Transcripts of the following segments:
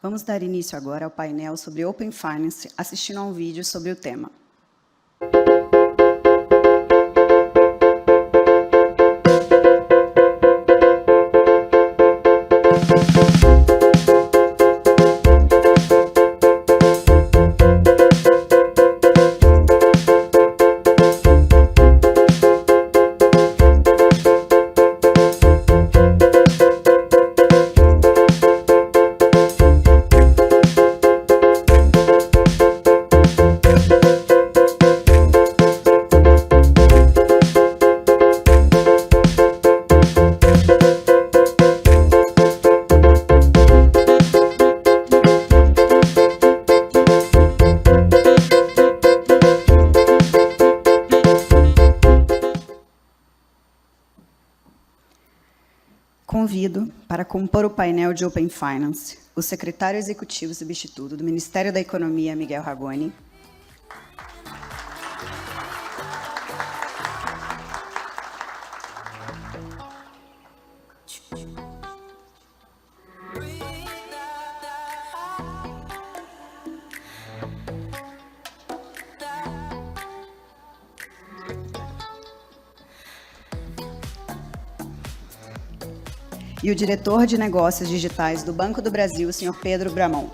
Vamos dar início agora ao painel sobre Open Finance, assistindo a um vídeo sobre o tema. Convido para compor o painel de Open Finance o secretário executivo substituto do Ministério da Economia, Miguel Ragone, e o diretor de negócios digitais do Banco do Brasil, o senhor Pedro Bramon.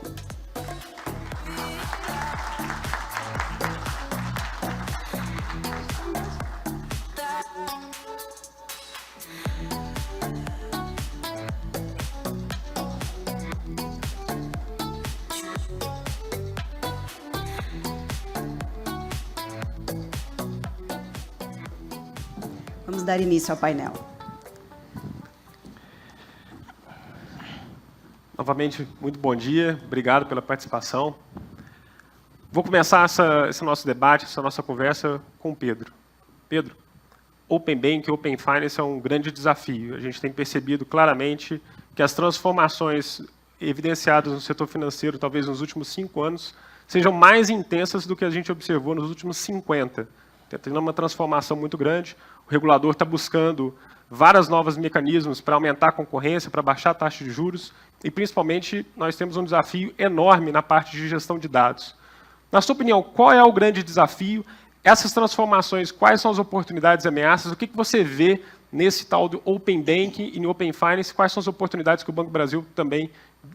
Vamos dar início ao painel. Novamente, muito bom dia, obrigado pela participação. Vou começar esse nosso debate, essa nossa conversa com o Pedro. Pedro, Open Bank, Open Finance é um grande desafio. A gente tem percebido claramente que as transformações evidenciadas no setor financeiro, talvez nos últimos 5 anos, sejam mais intensas do que a gente observou nos últimos 50. Está tendo uma transformação muito grande, o regulador está buscando vários novos mecanismos para aumentar a concorrência, para baixar a taxa de juros, e, principalmente, nós temos um desafio enorme na parte de gestão de dados. Na sua opinião, qual é o grande desafio? Essas transformações, quais são as oportunidades e ameaças? O que você vê nesse tal do Open Banking e no Open Finance? Quais são as oportunidades que o Banco do Brasil também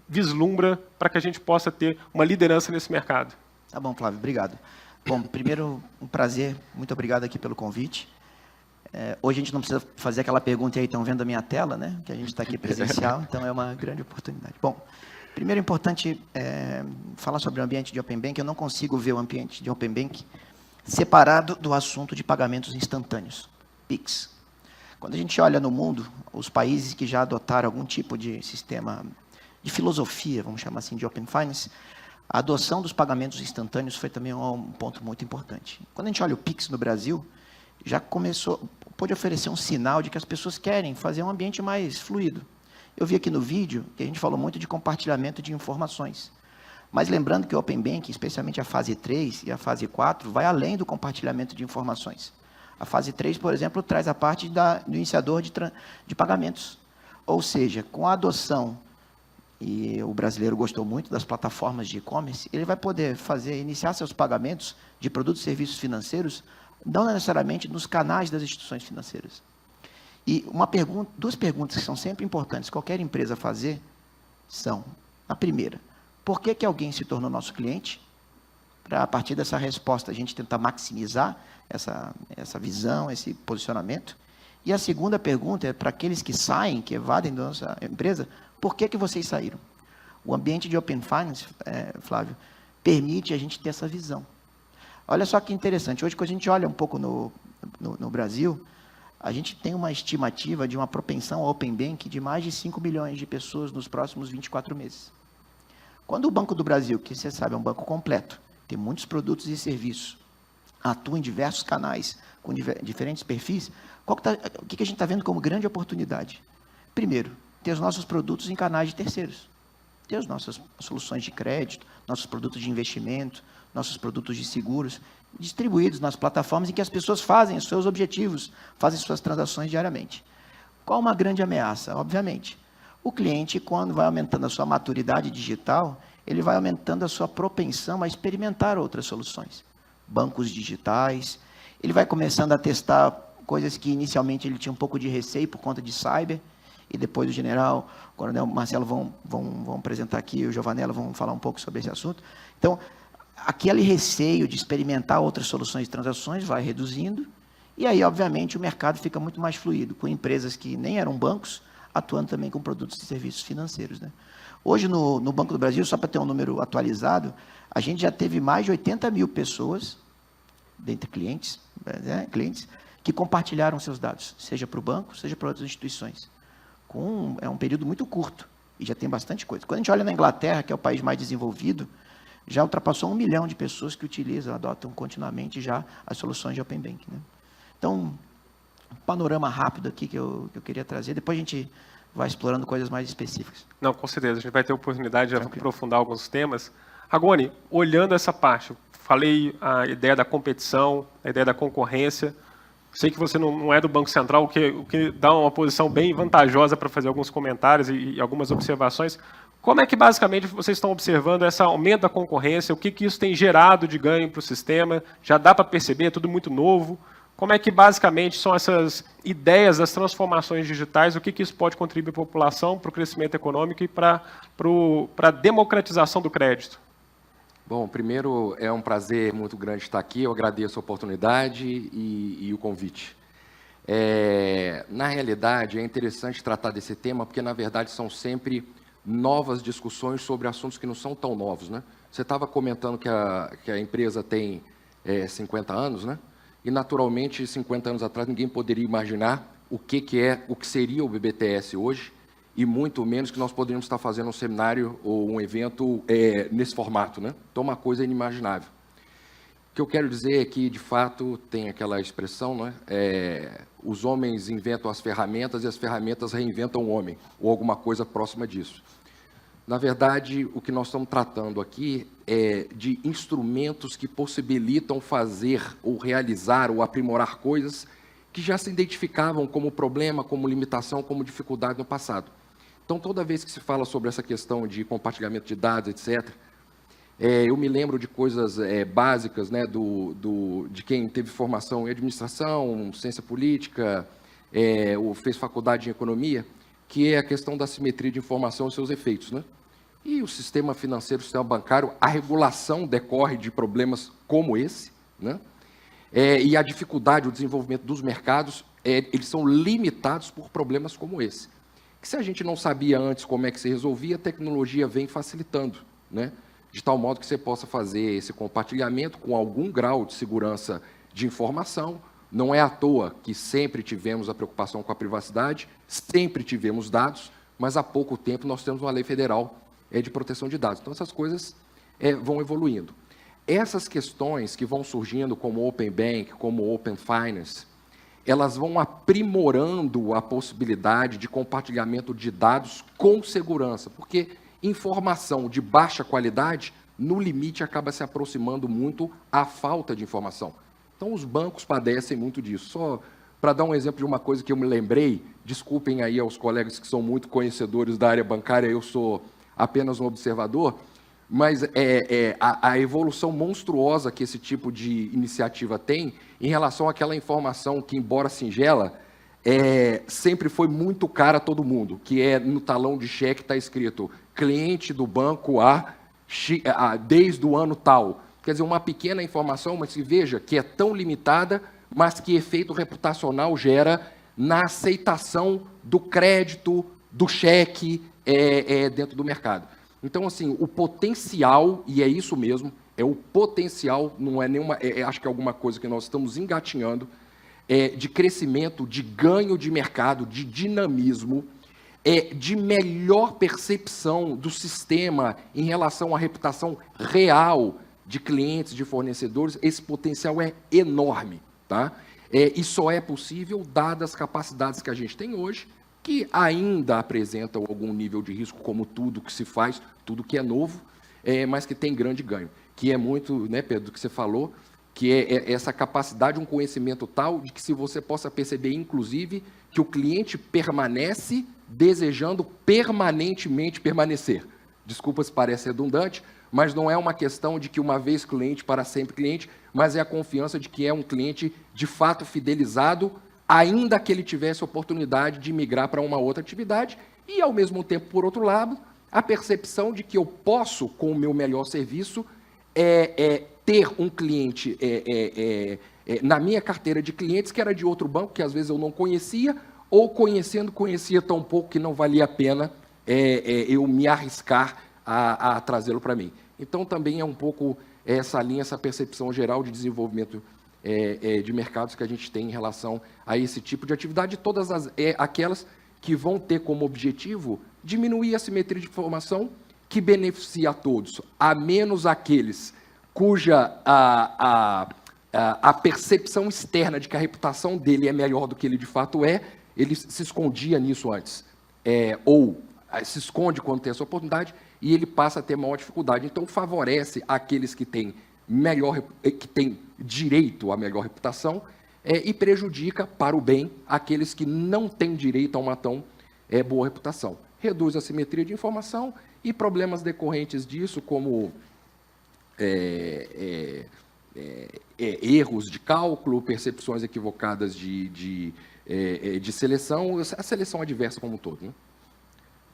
vislumbra para que a gente possa ter uma liderança nesse mercado? Tá bom, Flávio, obrigado. Bom, primeiro, um prazer, muito obrigado aqui pelo convite. Hoje a gente não precisa fazer aquela pergunta aí, estão vendo a minha tela, né? Que a gente está aqui presencial, então é uma grande oportunidade. Bom, primeiro é importante falar sobre o ambiente de Open Bank. Eu não consigo ver o ambiente de Open Bank separado do assunto de pagamentos instantâneos, PIX. Quando a gente olha no mundo, os países que já adotaram algum tipo de sistema, de filosofia, vamos chamar assim, de Open Finance, a adoção dos pagamentos instantâneos foi também um ponto muito importante. Quando a gente olha o PIX no Brasil, já pôde oferecer um sinal de que as pessoas querem fazer um ambiente mais fluido. Eu vi aqui no vídeo que a gente falou muito de compartilhamento de informações. Mas lembrando que o Open Banking, especialmente a fase 3 e a fase 4, vai além do compartilhamento de informações. A fase 3, por exemplo, traz a parte do iniciador de pagamentos. Ou seja, com a adoção, e o brasileiro gostou muito das plataformas de e-commerce, ele vai poder iniciar seus pagamentos de produtos e serviços financeiros não necessariamente nos canais das instituições financeiras. E duas perguntas que são sempre importantes qualquer empresa fazer são, a primeira, por que alguém se tornou nosso cliente? Para, a partir dessa resposta, a gente tentar maximizar essa visão, esse posicionamento. E a segunda pergunta é para aqueles que saem, que evadem da nossa empresa, por que vocês saíram? O ambiente de Open Finance, Flávio, permite a gente ter essa visão. Olha só que interessante, hoje quando a gente olha um pouco no Brasil, a gente tem uma estimativa de uma propensão ao Open Bank de mais de 5 milhões de pessoas nos próximos 24 meses. Quando o Banco do Brasil, que você sabe é um banco completo, tem muitos produtos e serviços, atua em diversos canais, com diferentes perfis, o que a gente está vendo como grande oportunidade? Primeiro, ter os nossos produtos em canais de terceiros. Ter as nossas soluções de crédito, nossos produtos de investimento, nossos produtos de seguros, distribuídos nas plataformas em que as pessoas fazem os seus objetivos, fazem suas transações diariamente. Qual uma grande ameaça? Obviamente, O cliente, quando vai aumentando a sua maturidade digital, ele vai aumentando a sua propensão a experimentar outras soluções. Bancos digitais, ele vai começando a testar coisas que inicialmente ele tinha um pouco de receio por conta de cyber, e depois o general, o coronel Marcelo vão apresentar aqui, o Giovanella vão falar um pouco sobre esse assunto. Então, aquele receio de experimentar outras soluções de transações vai reduzindo, e aí, obviamente, o mercado fica muito mais fluido, com empresas que nem eram bancos, atuando também com produtos e serviços financeiros, né? Hoje, no Banco do Brasil, só para ter um número atualizado, a gente já teve mais de 80 mil pessoas, dentre clientes, que compartilharam seus dados, seja para o banco, seja para outras instituições. É um período muito curto, e já tem bastante coisa. Quando a gente olha na Inglaterra, que é o país mais desenvolvido, já ultrapassou 1 milhão de pessoas que utilizam, adotam continuamente já as soluções de Open Banking, né? Então, um panorama rápido aqui que eu queria trazer, depois a gente vai explorando coisas mais específicas. Não, com certeza, a gente vai ter oportunidade de aprofundar alguns temas. Ragone, olhando essa parte, falei a ideia da competição, a ideia da concorrência. Sei que você não é do Banco Central, o que dá uma posição bem vantajosa para fazer alguns comentários e algumas observações. Como é que, basicamente, vocês estão observando esse aumento da concorrência? O que isso tem gerado de ganho para o sistema? Já dá para perceber, é tudo muito novo. Como é que, basicamente, são essas ideias das transformações digitais? O que isso pode contribuir para a população, para o crescimento econômico e para a democratização do crédito? Bom, primeiro, é um prazer muito grande estar aqui. Eu agradeço a oportunidade e o convite. Na realidade, é interessante tratar desse tema, porque, na verdade, são sempre novas discussões sobre assuntos que não são tão novos, né? Você estava comentando que a empresa tem 50 anos, né? E, naturalmente, 50 anos atrás, ninguém poderia imaginar o que seria o BBTS hoje, e muito menos que nós poderíamos estar fazendo um seminário ou um evento nesse formato, né? Então, uma coisa inimaginável. O que eu quero dizer é que, de fato, tem aquela expressão, né? Os homens inventam as ferramentas e as ferramentas reinventam o homem, ou alguma coisa próxima disso. Na verdade, o que nós estamos tratando aqui é de instrumentos que possibilitam fazer ou realizar ou aprimorar coisas que já se identificavam como problema, como limitação, como dificuldade no passado. Então, toda vez que se fala sobre essa questão de compartilhamento de dados, etc., eu me lembro de coisas básicas, né, de quem teve formação em administração, ciência política, ou fez faculdade em economia, que é a questão da simetria de informação e seus efeitos, né? E o sistema financeiro, o sistema bancário, a regulação decorre de problemas como esse, né? E a dificuldade, o desenvolvimento dos mercados, eles são limitados por problemas como esse. Que se a gente não sabia antes como é que se resolvia, a tecnologia vem facilitando, né? De tal modo que você possa fazer esse compartilhamento com algum grau de segurança de informação. Não é à toa que sempre tivemos a preocupação com a privacidade, sempre tivemos dados, mas há pouco tempo nós temos uma lei federal de proteção de dados. Então, essas coisas vão evoluindo. Essas questões que vão surgindo, como Open Bank, como Open Finance, elas vão aprimorando a possibilidade de compartilhamento de dados com segurança, porque informação de baixa qualidade, no limite, acaba se aproximando muito à falta de informação. Então, os bancos padecem muito disso. Só para dar um exemplo de uma coisa que eu me lembrei, desculpem aí aos colegas que são muito conhecedores da área bancária, eu sou apenas um observador, mas a evolução monstruosa que esse tipo de iniciativa tem em relação àquela informação que, embora singela, sempre foi muito cara a todo mundo, que no talão de cheque está escrito cliente do banco A desde o ano tal. Quer dizer, uma pequena informação, mas que veja que é tão limitada, mas que efeito reputacional gera na aceitação do crédito, do cheque dentro do mercado. Então, assim, o potencial, e é isso mesmo, o potencial, não é nenhuma, acho que é alguma coisa que nós estamos engatinhando, de crescimento, de ganho de mercado, de dinamismo, de melhor percepção do sistema em relação à reputação real de clientes, de fornecedores. Esse potencial é enorme, tá? E só é possível dadas as capacidades que a gente tem hoje, que ainda apresentam algum nível de risco, como tudo que se faz, tudo que é novo, mas que tem grande ganho. Que é muito, né, Pedro, do que você falou, que é essa capacidade, um conhecimento tal de que se você possa perceber, inclusive, que o cliente permanece desejando permanentemente permanecer. Desculpa se parece redundante, mas não é uma questão de que uma vez cliente, para sempre cliente, mas é a confiança de que é um cliente de fato fidelizado, ainda que ele tivesse oportunidade de migrar para uma outra atividade, e ao mesmo tempo, por outro lado, a percepção de que eu posso, com o meu melhor serviço, ter um cliente na minha carteira de clientes que era de outro banco, que às vezes eu não conhecia, ou conhecia tão pouco que não valia a pena eu me arriscar a trazê-lo para mim. Então, também é um pouco essa linha, essa percepção geral de desenvolvimento de mercados que a gente tem em relação a esse tipo de atividade, todas aquelas que vão ter como objetivo diminuir a assimetria de informação que beneficia a todos, a menos aqueles cuja a percepção externa de que a reputação dele é melhor do que ele de fato é, ele se escondia nisso antes, ou se esconde quando tem essa oportunidade, e ele passa a ter maior dificuldade. Então, favorece aqueles que têm direito à melhor reputação e prejudica, para o bem, aqueles que não têm direito a uma tão boa reputação. Reduz a assimetria de informação e problemas decorrentes disso, como erros de cálculo, percepções equivocadas de seleção, a seleção adversa como um todo, né?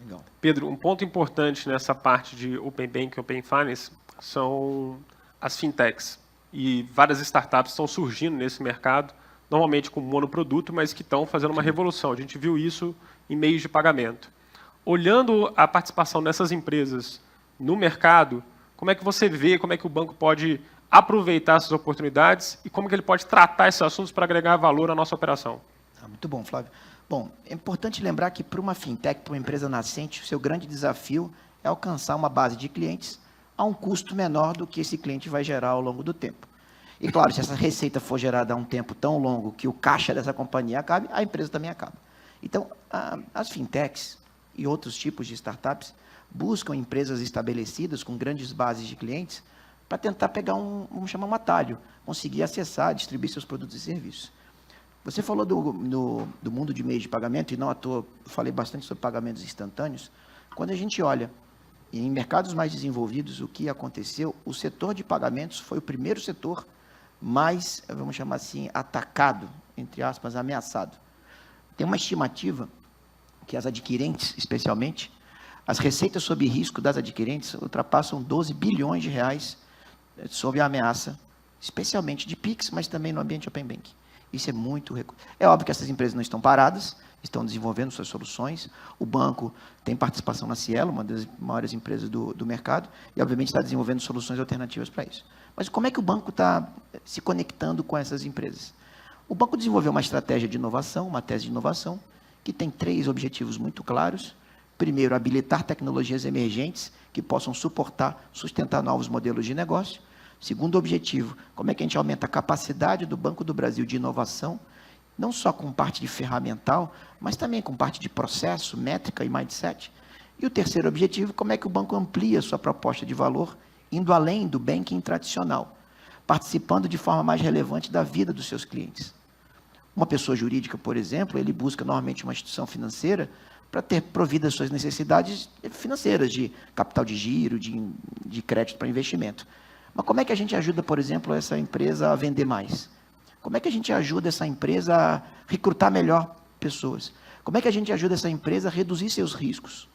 Legal. Pedro, um ponto importante nessa parte de Open Banking e Open Finance são as fintechs. E várias startups estão surgindo nesse mercado, normalmente com monoproduto, mas que estão fazendo uma revolução. A gente viu isso em meios de pagamento. Olhando a participação dessas empresas no mercado, como é que você vê, como é que o banco pode aproveitar essas oportunidades e como que ele pode tratar esses assuntos para agregar valor à nossa operação? Muito bom, Flávio. Bom, é importante lembrar que para uma fintech, para uma empresa nascente, o seu grande desafio é alcançar uma base de clientes a um custo menor do que esse cliente vai gerar ao longo do tempo. E claro, se essa receita for gerada a um tempo tão longo que o caixa dessa companhia acabe, a empresa também acaba. Então, as fintechs e outros tipos de startups buscam empresas estabelecidas com grandes bases de clientes para tentar pegar vamos chamar um atalho, conseguir acessar, distribuir seus produtos e serviços. Você falou do mundo de meios de pagamento, e não à toa, eu falei bastante sobre pagamentos instantâneos. Quando a gente olha em mercados mais desenvolvidos, o que aconteceu, o setor de pagamentos foi o primeiro setor mais, vamos chamar assim, atacado, entre aspas, ameaçado. Tem uma estimativa que as adquirentes, especialmente, as receitas sob risco das adquirentes ultrapassam 12 bilhões de reais sob a ameaça, especialmente de PIX, mas também no ambiente Open Banking. Isso é muito... É óbvio que essas empresas não estão paradas, estão desenvolvendo suas soluções. O banco tem participação na Cielo, uma das maiores empresas do mercado, e, obviamente, está desenvolvendo soluções alternativas para isso. Mas como é que o banco está se conectando com essas empresas? O banco desenvolveu uma estratégia de inovação, uma tese de inovação, que tem 3 objetivos muito claros. Primeiro, habilitar tecnologias emergentes que possam sustentar novos modelos de negócio. Segundo objetivo, como é que a gente aumenta a capacidade do Banco do Brasil de inovação, não só com parte de ferramental, mas também com parte de processo, métrica e mindset. E o terceiro objetivo, como é que o banco amplia sua proposta de valor, indo além do banking tradicional, participando de forma mais relevante da vida dos seus clientes. Uma pessoa jurídica, por exemplo, ele busca normalmente uma instituição financeira para ter provido as suas necessidades financeiras, de capital de giro, de crédito para investimento. Mas como é que a gente ajuda, por exemplo, essa empresa a vender mais? Como é que a gente ajuda essa empresa a recrutar melhor pessoas? Como é que a gente ajuda essa empresa a reduzir seus riscos?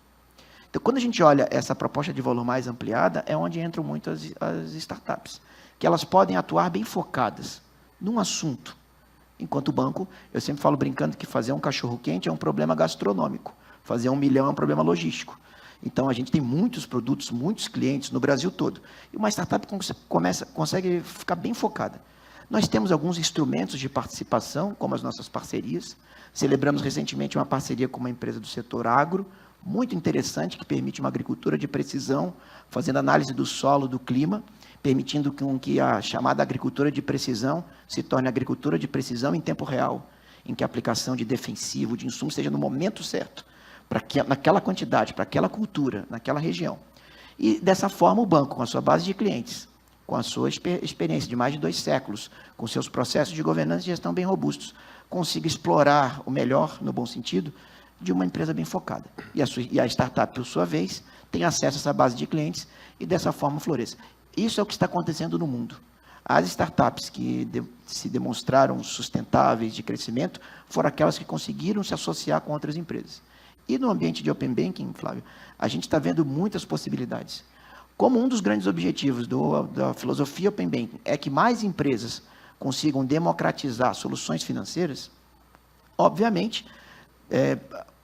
Então, quando a gente olha essa proposta de valor mais ampliada, é onde entram muito as startups, que elas podem atuar bem focadas num assunto. Enquanto o banco, eu sempre falo brincando que fazer um cachorro-quente é um problema gastronômico, fazer 1 milhão é um problema logístico. Então, a gente tem muitos produtos, muitos clientes no Brasil todo. E uma startup consegue ficar bem focada. Nós temos alguns instrumentos de participação, como as nossas parcerias. Celebramos recentemente uma parceria com uma empresa do setor agro, muito interessante, que permite uma agricultura de precisão, fazendo análise do solo, do clima, permitindo que a chamada agricultura de precisão se torne agricultura de precisão em tempo real, em que a aplicação de defensivo, de insumo, seja no momento certo, naquela quantidade, para aquela cultura, naquela região. E, dessa forma, o banco, com a sua base de clientes, com a sua experiência de mais de 2 séculos, com seus processos de governança e gestão bem robustos, consiga explorar o melhor, no bom sentido, de uma empresa bem focada. E a startup, por sua vez, tem acesso a essa base de clientes e dessa forma floresce. Isso é o que está acontecendo no mundo. As startups que se demonstraram sustentáveis de crescimento foram aquelas que conseguiram se associar com outras empresas. E no ambiente de Open Banking, Flávio, a gente está vendo muitas possibilidades. Como um dos grandes objetivos da filosofia Open Banking é que mais empresas consigam democratizar soluções financeiras, obviamente,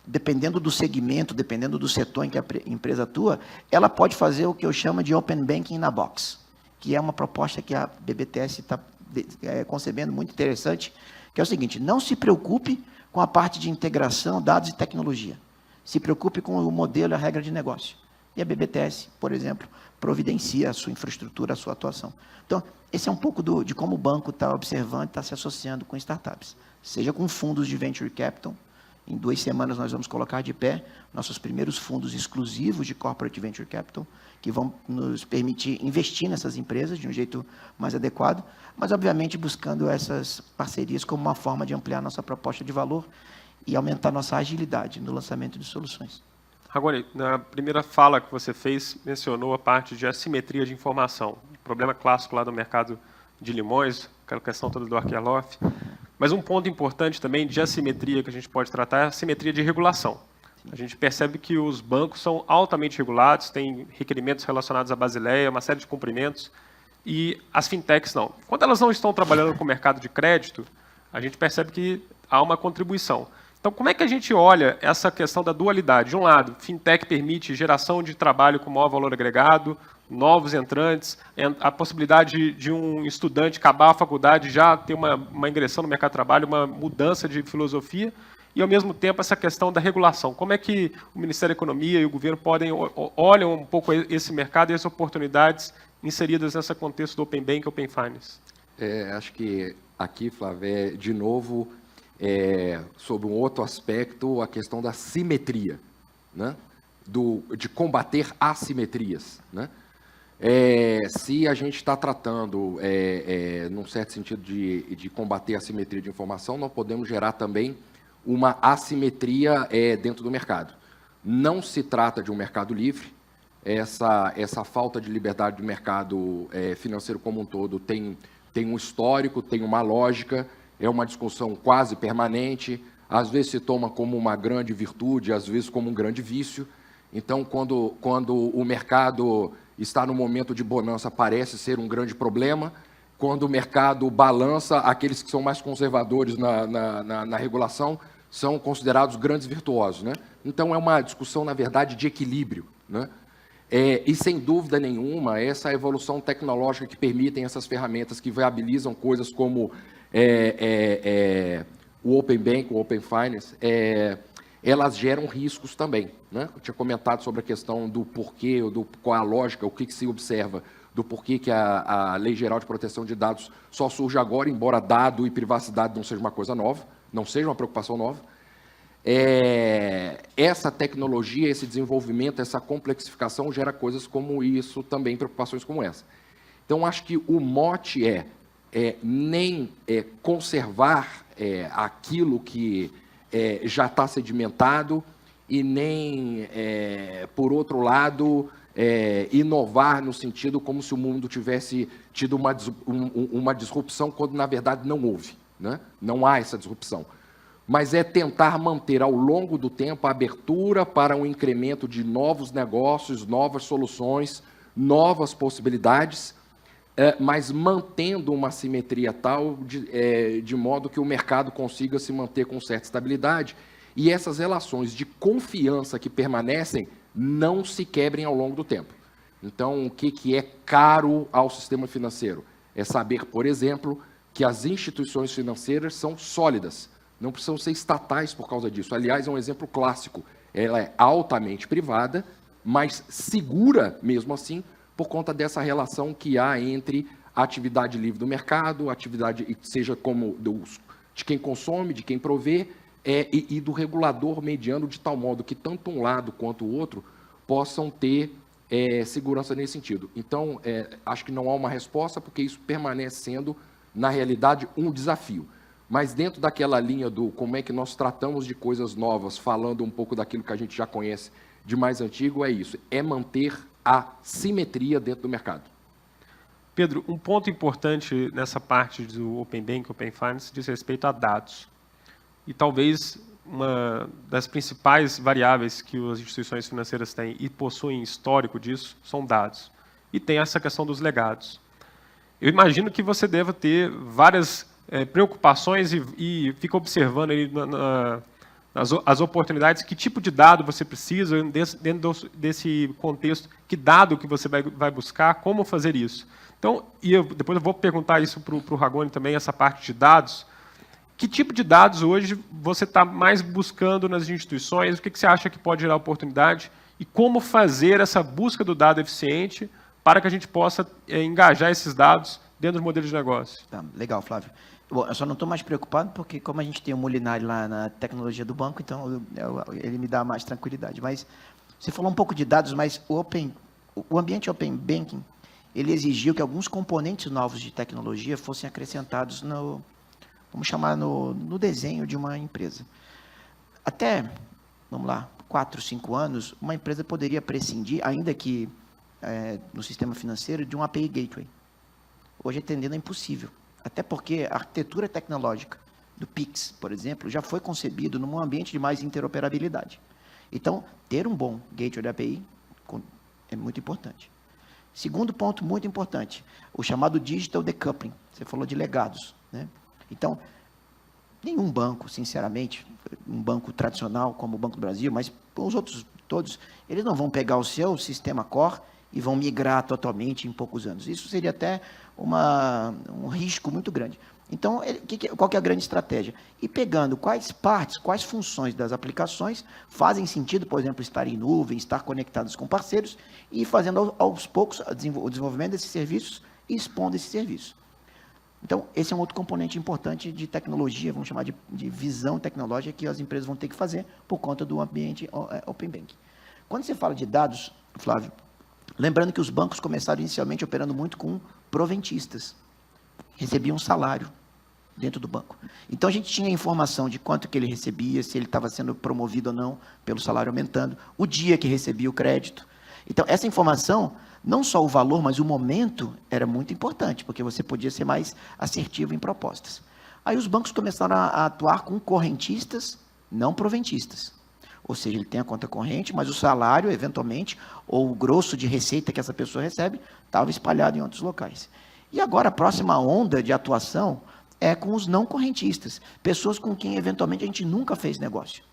dependendo do segmento, dependendo do setor em que a empresa atua, ela pode fazer o que eu chamo de Open Banking na box, que é uma proposta que a BBTS está concebendo muito interessante, que é o seguinte: não se preocupe com a parte de integração, dados e tecnologia. Se preocupe com o modelo e a regra de negócio. E a BBTS, por exemplo, providencia a sua infraestrutura, a sua atuação. Então, esse é um pouco de como o banco está observando, está se associando com startups. Seja com fundos de venture capital. Em 2 semanas nós vamos colocar de pé nossos primeiros fundos exclusivos de corporate venture capital, que vão nos permitir investir nessas empresas de um jeito mais adequado, mas, obviamente, buscando essas parcerias como uma forma de ampliar nossa proposta de valor e aumentar nossa agilidade no lançamento de soluções. Agora, na primeira fala que você fez, mencionou a parte de assimetria de informação. Problema clássico lá do mercado de limões, aquela questão toda do Arkelhoff. Mas um ponto importante também de assimetria que a gente pode tratar é a assimetria de regulação. A gente percebe que os bancos são altamente regulados, têm requerimentos relacionados à Basileia, uma série de cumprimentos, e as fintechs não. Quando elas não estão trabalhando com o mercado de crédito, a gente percebe que há uma contribuição. Então, como é que a gente olha essa questão da dualidade? De um lado, fintech permite geração de trabalho com maior valor agregado, novos entrantes, a possibilidade de um estudante acabar a faculdade já ter uma ingressão no mercado de trabalho, uma mudança de filosofia, e, ao mesmo tempo, essa questão da regulação. Como é que o Ministério da Economia e o governo olham um pouco esse mercado e as oportunidades inseridas nesse contexto do Open Bank e Open Finance? Acho que aqui, Flávio, de novo, sobre um outro aspecto, a questão da simetria, né? De combater assimetrias, né? Se a gente está tratando, num certo sentido, de combater a assimetria de informação, nós podemos gerar também uma assimetria dentro do mercado. Não se trata de um mercado livre. Essa falta de liberdade do mercado financeiro como um todo tem um histórico, tem uma lógica, é uma discussão quase permanente, às vezes se toma como uma grande virtude, às vezes como um grande vício. Então, quando o mercado está no momento de bonança, parece ser um grande problema. Quando o mercado balança, aqueles que são mais conservadores na regulação são considerados grandes virtuosos, né? Então, é uma discussão, na verdade, de equilíbrio, né? E, sem dúvida nenhuma, essa evolução tecnológica que permitem essas ferramentas que viabilizam coisas como o Open Bank, o Open Finance, elas geram riscos também, né? Eu tinha comentado sobre a questão do porquê, qual é a lógica, o que se observa, do porquê que a Lei Geral de Proteção de Dados só surge agora, embora dado e privacidade não seja uma coisa nova, não seja uma preocupação nova. Essa tecnologia, esse desenvolvimento, essa complexificação gera coisas como isso também, preocupações como essa. Então, acho que o mote nem conservar aquilo que já está sedimentado e nem, por outro lado, inovar no sentido como se o mundo tivesse tido uma disrupção, quando, na verdade, não houve, né? Não há essa disrupção. Mas é tentar manter, ao longo do tempo, a abertura para um incremento de novos negócios, novas soluções, novas possibilidades, mas mantendo uma simetria tal de modo que o mercado consiga se manter com certa estabilidade e essas relações de confiança que permanecem não se quebrem ao longo do tempo. Então, o que é caro ao sistema financeiro? É saber, por exemplo, que as instituições financeiras são sólidas, não precisam ser estatais por causa disso. Aliás, é um exemplo clássico. Ela é altamente privada, mas segura, mesmo assim, por conta dessa relação que há entre a atividade livre do mercado, atividade, seja como de quem consome, de quem provê, e do regulador mediano, de tal modo que tanto um lado quanto o outro possam ter segurança nesse sentido. Então, acho que não há uma resposta, porque isso permanece sendo, na realidade, um desafio. Mas dentro daquela linha do como é que nós tratamos de coisas novas, falando um pouco daquilo que a gente já conhece de mais antigo, é isso, é manter a simetria dentro do mercado. Pedro, um ponto importante nessa parte do Open Bank, Open Finance, diz respeito a dados. E talvez uma das principais variáveis que as instituições financeiras têm e possuem histórico disso são dados. E tem essa questão dos legados. Eu imagino que você deva ter várias preocupações e fica observando aí as oportunidades, que tipo de dado você precisa dentro desse contexto, que dado que você vai buscar, como fazer isso. Então, depois eu vou perguntar isso para o Ragone também, essa parte de dados. Que tipo de dados hoje você está mais buscando nas instituições? O que você acha que pode gerar oportunidade? E como fazer essa busca do dado eficiente para que a gente possa engajar esses dados dentro dos modelos de negócio? Tá, legal, Flávio. Bom, eu só não estou mais preocupado porque, como a gente tem o Molinari lá na tecnologia do banco, então ele me dá mais tranquilidade. Mas você falou um pouco de dados, mas o ambiente Open Banking, ele exigiu que alguns componentes novos de tecnologia fossem acrescentados vamos chamar, no desenho de uma empresa. Até, vamos lá, 4, 5 anos, uma empresa poderia prescindir, ainda que no sistema financeiro, de um API Gateway. Hoje, atendendo, é impossível. Até porque a arquitetura tecnológica do Pix, por exemplo, já foi concebido num ambiente de mais interoperabilidade. Então, ter um bom gateway de API é muito importante. Segundo ponto muito importante, o chamado Digital Decoupling. Você falou de legados, né? Então, nenhum banco, sinceramente, um banco tradicional como o Banco do Brasil, mas os outros todos, eles não vão pegar o seu sistema core e vão migrar totalmente em poucos anos. Isso seria até um risco muito grande. Então, qual que é a grande estratégia? E pegando quais partes, quais funções das aplicações fazem sentido, por exemplo, estar em nuvem, estar conectados com parceiros e fazendo aos poucos o desenvolvimento desses serviços e expondo esses serviços. Então, esse é um outro componente importante de tecnologia, vamos chamar de visão tecnológica, que as empresas vão ter que fazer por conta do ambiente Open Banking. Quando você fala de dados, Flávio, lembrando que os bancos começaram inicialmente operando muito com proventistas, recebiam um salário dentro do banco. Então, a gente tinha informação de quanto que ele recebia, se ele estava sendo promovido ou não, pelo salário aumentando, o dia que recebia o crédito. Então, essa informação, não só o valor, mas o momento, era muito importante, porque você podia ser mais assertivo em propostas. Aí os bancos começaram a atuar com correntistas, não proventistas. Ou seja, ele tem a conta corrente, mas o salário, eventualmente, ou o grosso de receita que essa pessoa recebe, estava espalhado em outros locais. E agora, a próxima onda de atuação é com os não correntistas, pessoas com quem, eventualmente, a gente nunca fez negócio.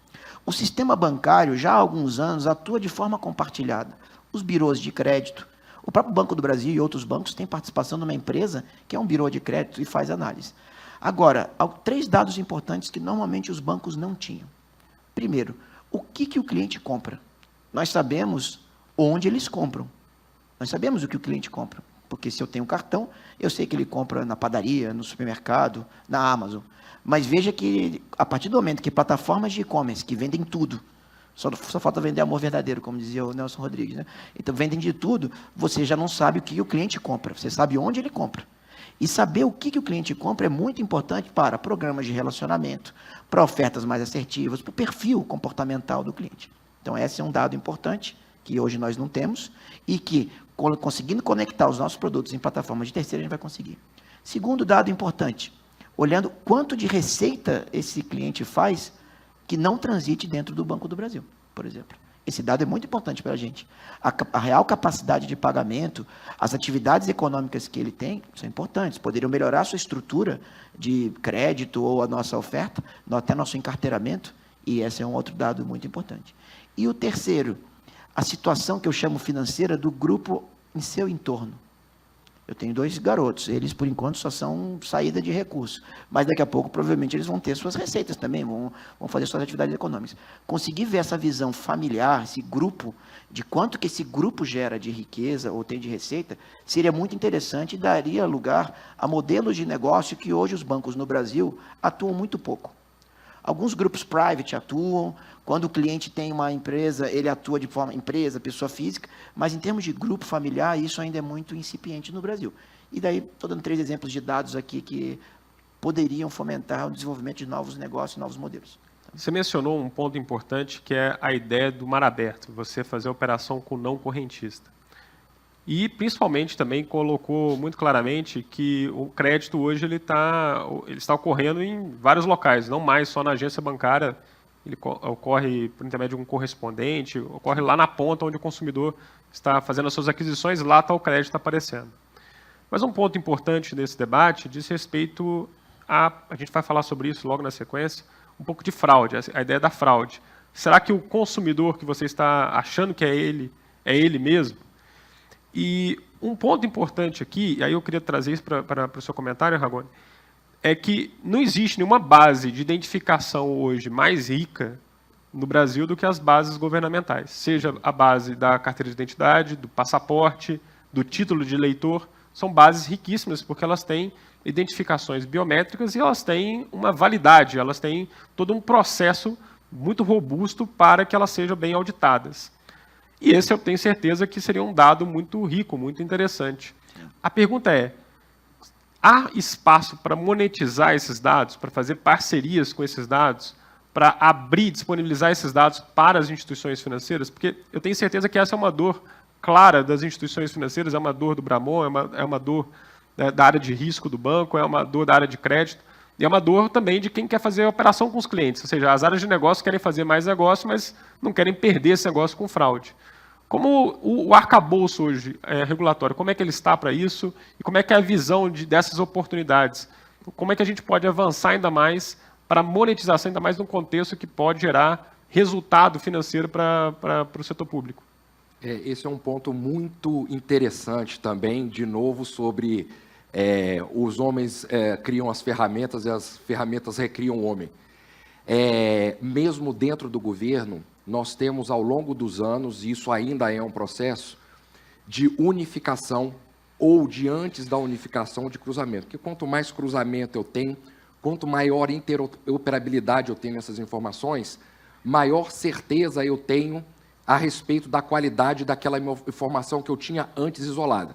O sistema bancário, já há alguns anos, atua de forma compartilhada. Os birôs de crédito, o próprio Banco do Brasil e outros bancos têm participação numa empresa que é um birô de crédito e faz análise. Agora, há 3 dados importantes que normalmente os bancos não tinham. Primeiro, o que o cliente compra? Nós sabemos onde eles compram. Nós sabemos o que o cliente compra. Porque se eu tenho um cartão, eu sei que ele compra na padaria, no supermercado, na Amazon. Mas veja que, a partir do momento que plataformas de e-commerce, que vendem tudo, só falta vender amor verdadeiro, como dizia o Nelson Rodrigues, né? Então, vendem de tudo, você já não sabe o que o cliente compra, você sabe onde ele compra. E saber o que o cliente compra é muito importante para programas de relacionamento, para ofertas mais assertivas, para o perfil comportamental do cliente. Então, esse é um dado importante, que hoje nós não temos, e que, conseguindo conectar os nossos produtos em plataformas de terceira, a gente vai conseguir. Segundo dado importante, olhando quanto de receita esse cliente faz que não transite dentro do Banco do Brasil, por exemplo. Esse dado é muito importante para a gente. A real capacidade de pagamento, as atividades econômicas que ele tem, são importantes, poderiam melhorar a sua estrutura de crédito ou a nossa oferta, até nosso encarteiramento, e esse é um outro dado muito importante. E o terceiro, a situação que eu chamo financeira do grupo em seu entorno. Eu tenho 2 garotos, eles, por enquanto, só são saída de recurso, mas daqui a pouco, provavelmente, eles vão ter suas receitas também, vão fazer suas atividades econômicas. Conseguir ver essa visão familiar, esse grupo, de quanto que esse grupo gera de riqueza ou tem de receita, seria muito interessante e daria lugar a modelos de negócio que hoje os bancos no Brasil atuam muito pouco. Alguns grupos private atuam, quando o cliente tem uma empresa, ele atua de forma empresa, pessoa física, mas em termos de grupo familiar, isso ainda é muito incipiente no Brasil. E daí, estou dando 3 exemplos de dados aqui que poderiam fomentar o desenvolvimento de novos negócios, novos modelos. Você mencionou um ponto importante, que é a ideia do mar aberto, você fazer a operação com não correntista. E, principalmente, também colocou muito claramente que o crédito hoje ele está ocorrendo em vários locais, não mais só na agência bancária, ele ocorre por intermédio de um correspondente, ocorre lá na ponta onde o consumidor está fazendo as suas aquisições, lá está o crédito aparecendo. Mas um ponto importante desse debate diz respeito a gente vai falar sobre isso logo na sequência, um pouco de fraude, a ideia da fraude. Será que o consumidor que você está achando que é ele mesmo? E um ponto importante aqui, e aí eu queria trazer isso para o seu comentário, Ragone, é que não existe nenhuma base de identificação hoje mais rica no Brasil do que as bases governamentais. Seja a base da carteira de identidade, do passaporte, do título de eleitor, são bases riquíssimas, porque elas têm identificações biométricas e elas têm uma validade, elas têm todo um processo muito robusto para que elas sejam bem auditadas. E esse eu tenho certeza que seria um dado muito rico, muito interessante. A pergunta é, há espaço para monetizar esses dados, para fazer parcerias com esses dados, para abrir, disponibilizar esses dados para as instituições financeiras? Porque eu tenho certeza que essa é uma dor clara das instituições financeiras, é uma dor do Bramon, é uma dor da área de risco do banco, é uma dor da área de crédito, e é uma dor também de quem quer fazer a operação com os clientes, ou seja, as áreas de negócio querem fazer mais negócio, mas não querem perder esse negócio com fraude. Como o arcabouço hoje regulatório, como é que ele está para isso, e como é que é a visão dessas oportunidades? Como é que a gente pode avançar ainda mais para a monetização, ainda mais num contexto que pode gerar resultado financeiro para o setor público? Esse é um ponto muito interessante também, de novo, sobre os homens criam as ferramentas e as ferramentas recriam o homem. Mesmo dentro do governo, nós temos ao longo dos anos, e isso ainda é um processo, de unificação ou de antes da unificação de cruzamento. Porque quanto mais cruzamento eu tenho, quanto maior interoperabilidade eu tenho nessas informações, maior certeza eu tenho a respeito da qualidade daquela informação que eu tinha antes isolada.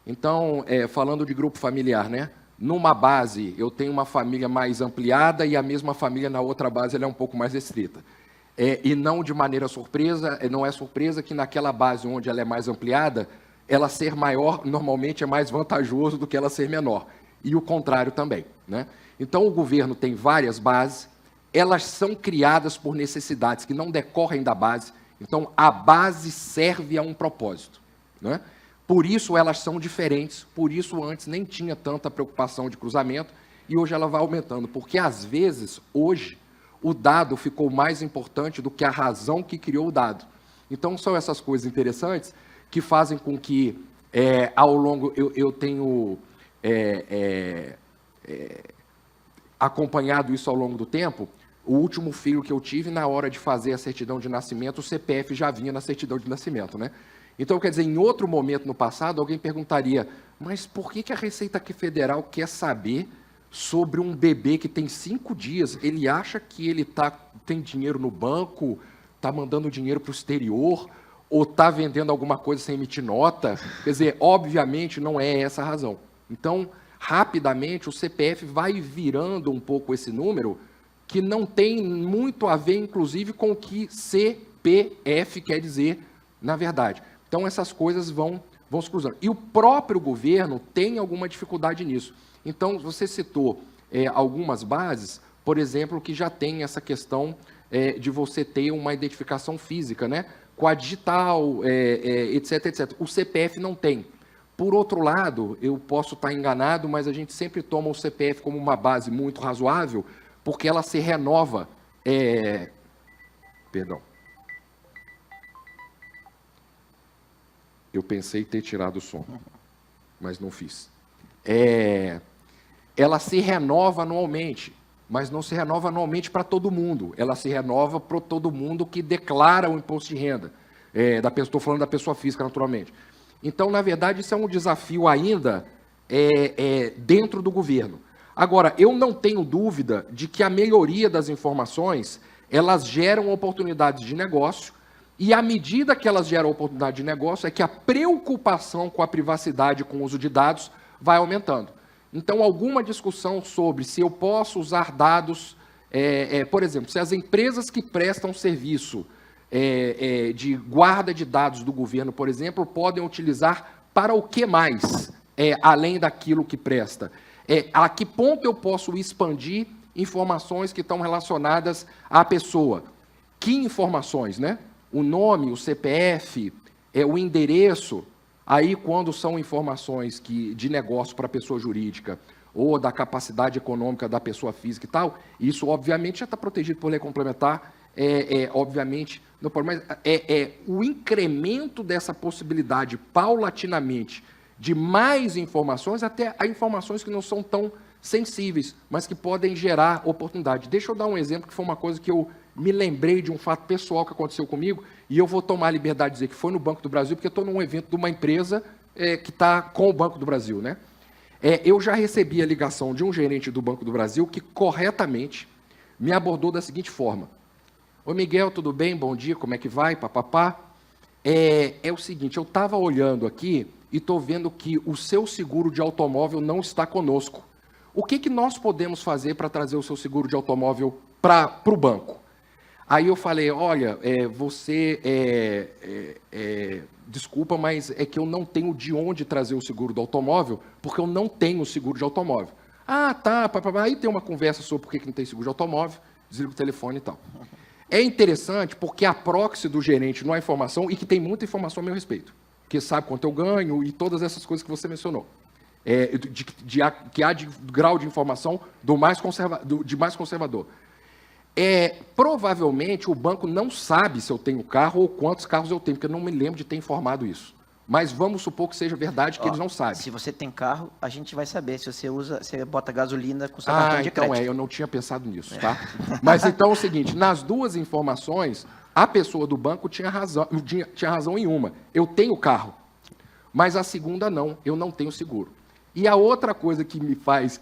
Então, falando de grupo familiar, né? Numa base, eu tenho uma família mais ampliada e a mesma família na outra base ela é um pouco mais restrita. E não de maneira surpresa, não é surpresa que naquela base onde ela é mais ampliada, ela ser maior normalmente é mais vantajoso do que ela ser menor. E o contrário também, né? Então, o governo tem várias bases, elas são criadas por necessidades que não decorrem da base. Então, a base serve a um propósito, né? Por isso elas são diferentes, por isso antes nem tinha tanta preocupação de cruzamento e hoje ela vai aumentando, porque às vezes, hoje, o dado ficou mais importante do que a razão que criou o dado. Então, são essas coisas interessantes que fazem com que, ao longo, eu tenho acompanhado isso ao longo do tempo. O último filho que eu tive, na hora de fazer a certidão de nascimento, o CPF já vinha na certidão de nascimento, né? Então, quer dizer, em outro momento no passado, alguém perguntaria, mas por que a Receita Federal quer saber sobre um bebê que tem 5 dias? Ele acha que ele tem dinheiro no banco, está mandando dinheiro para o exterior, ou está vendendo alguma coisa sem emitir nota? Quer dizer, obviamente não é essa a razão. Então, rapidamente, o CPF vai virando um pouco esse número, que não tem muito a ver, inclusive, com o que CPF quer dizer, na verdade. Então, essas coisas vão se cruzando. E o próprio governo tem alguma dificuldade nisso. Então, você citou algumas bases, por exemplo, que já tem essa questão de você ter uma identificação física, né? Com a digital, etc, etc. O CPF não tem. Por outro lado, eu posso estar enganado, mas a gente sempre toma o CPF como uma base muito razoável, porque ela se renova. Perdão. Eu pensei em ter tirado o som, mas não fiz. Ela se renova anualmente, mas não se renova anualmente para todo mundo. Ela se renova para todo mundo que declara o imposto de renda. Estou falando da pessoa física, naturalmente. Então, na verdade, isso é um desafio ainda dentro do governo. Agora, eu não tenho dúvida de que a melhoria das informações, elas geram oportunidades de negócio, e à medida que elas geram oportunidade de negócio, é que a preocupação com a privacidade, com o uso de dados, vai aumentando. Então, alguma discussão sobre se eu posso usar dados, por exemplo, se as empresas que prestam serviço de guarda de dados do governo, por exemplo, podem utilizar para o que mais, além daquilo que presta? A que ponto eu posso expandir informações que estão relacionadas à pessoa? Que informações, né? O nome, o CPF, o endereço. Aí, quando são informações de negócio para a pessoa jurídica ou da capacidade econômica da pessoa física e tal, isso, obviamente, já está protegido por lei complementar, obviamente, não pode, mas o incremento dessa possibilidade, paulatinamente, de mais informações, até a informações que não são tão sensíveis, mas que podem gerar oportunidade. Deixa eu dar um exemplo, que foi uma coisa que eu me lembrei de um fato pessoal que aconteceu comigo, e eu vou tomar a liberdade de dizer que foi no Banco do Brasil, porque eu estou num evento de uma empresa que está com o Banco do Brasil, né? Eu já recebi a ligação de um gerente do Banco do Brasil que corretamente me abordou da seguinte forma: Ô Miguel, tudo bem? Bom dia, como é que vai? Papapá. É o seguinte, eu estava olhando aqui e estou vendo que o seu seguro de automóvel não está conosco. O que nós podemos fazer para trazer o seu seguro de automóvel para o banco? Aí eu falei, olha, desculpa, mas é que eu não tenho de onde trazer o seguro do automóvel, porque eu não tenho seguro de automóvel. Ah, tá, aí tem uma conversa sobre por que não tem seguro de automóvel, desliga o telefone e tal. É interessante porque a proxy do gerente não é informação e que tem muita informação a meu respeito, que sabe quanto eu ganho e todas essas coisas que você mencionou. Que há de grau de informação de mais conservador. Provavelmente o banco não sabe se eu tenho carro ou quantos carros eu tenho, porque eu não me lembro de ter informado isso. Mas vamos supor que seja verdade que eles não sabem. Se você tem carro, a gente vai saber se você bota gasolina com seu cartão de crédito. Eu não tinha pensado nisso, tá? Mas então é o seguinte, nas duas informações, a pessoa do banco tinha razão em uma. Eu tenho carro, mas a segunda não, eu não tenho seguro. E a outra coisa que me faz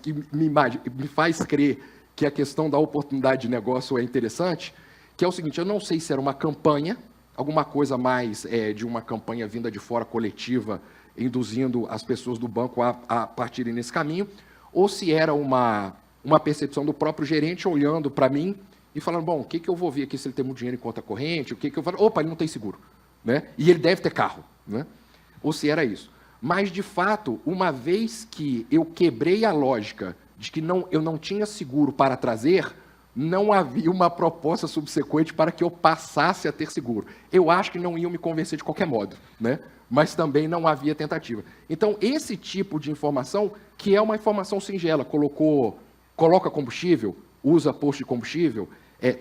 crer que a questão da oportunidade de negócio é interessante, que é o seguinte, eu não sei se era uma campanha, alguma coisa mais de uma campanha vinda de fora, coletiva, induzindo as pessoas do banco a partirem nesse caminho, ou se era uma percepção do próprio gerente olhando para mim e falando, bom, o que eu vou ver aqui se ele tem muito dinheiro em conta corrente, o que eu falo? Opa, ele não tem seguro, né? E ele deve ter carro, né? Ou se era isso. Mas, de fato, uma vez que eu quebrei a lógica de que eu não tinha seguro para trazer, não havia uma proposta subsequente para que eu passasse a ter seguro. Eu acho que não iam me convencer de qualquer modo, né? Mas também não havia tentativa. Então, esse tipo de informação, que é uma informação singela, coloca combustível, usa posto de combustível,